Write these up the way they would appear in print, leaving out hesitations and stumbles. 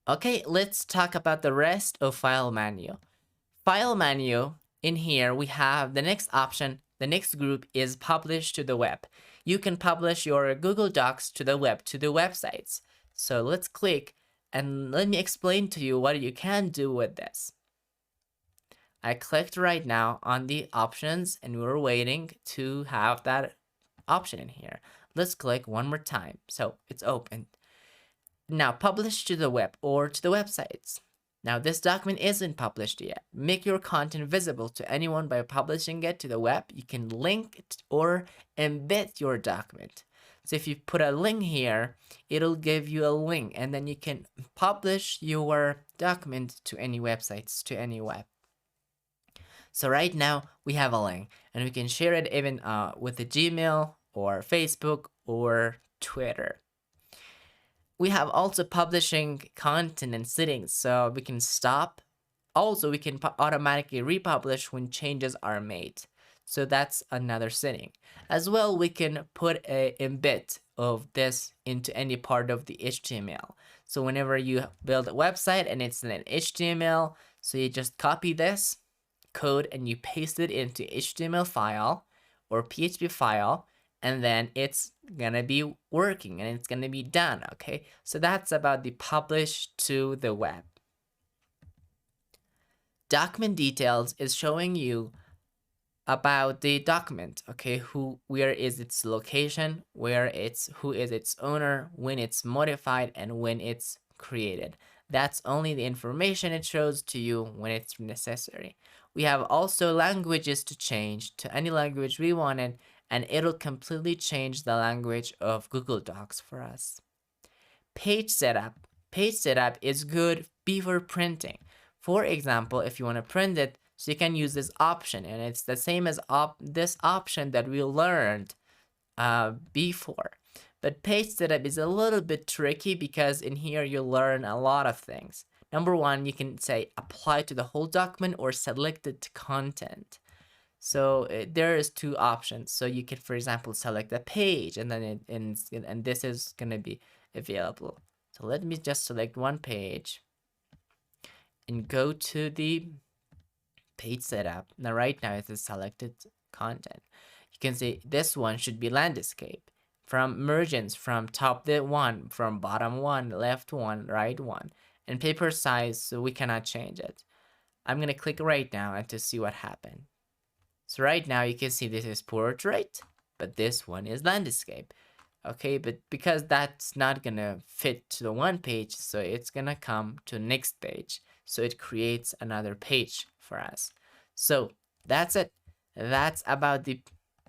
Okay, let's talk about the rest of file menu. File menu, in here we have the next option. The next group is publish to the web. You can publish your Google Docs to the web, to the websites. So let's click and let me explain to you what you can do with this. I clicked right now on the options and we're waiting to have that option in here. Let's click one more time. So it's open. Now publish to the web or to the websites. Now this document isn't published yet. Make your content visible to anyone by publishing it to the web. You can link it or embed your document. So if you put a link here, it'll give you a link and then you can publish your document to any websites, to any web. So right now we have a link and we can share it even with the Gmail or Facebook or Twitter. We have also publishing content and settings, so we can stop. Also, we can automatically republish when changes are made. So that's another setting. As well, we can put a embed of this into any part of the HTML. So whenever you build a website and it's in an HTML, so you just copy this code and you paste it into HTML file or PHP file, and then it's gonna be working and it's gonna be done. Okay, so that's about the publish to the web. Document details is showing you about the document. Okay, where is its location, who is its owner, when it's modified, and when it's created. That's only the information it shows to you when it's necessary. We have also languages to change to any language we wanted, and it'll completely change the language of Google Docs for us. Page setup. Page setup is good before printing. For example, if you want to print it, so you can use this option, and it's the same as this option that we learned before. But page setup is a little bit tricky because in here you learn a lot of things. Number one, you can say apply to the whole document or selected content. So there is two options. So you can, for example, select a page and then and this is going to be available. So let me just select one page and go to the page setup. Now right now it is selected content. You can see this one should be landscape. From margins, from top one, from bottom one, left one, right one. And paper size, so we cannot change it. I'm going to click right now and to see what happened. So right now you can see this is portrait, but this one is landscape. Okay, but because that's not gonna fit to the one page, so it's gonna come to next page. So it creates another page for us. So that's it. That's about the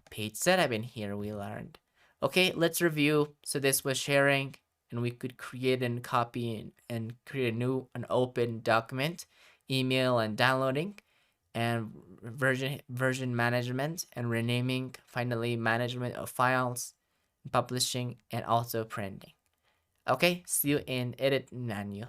page setup in here we learned. Okay, let's review. So this was sharing, and we could create and copy and create an open document, email and downloading, and version management and renaming, finally management of files, publishing, and also printing. Okay, see you in edit menu.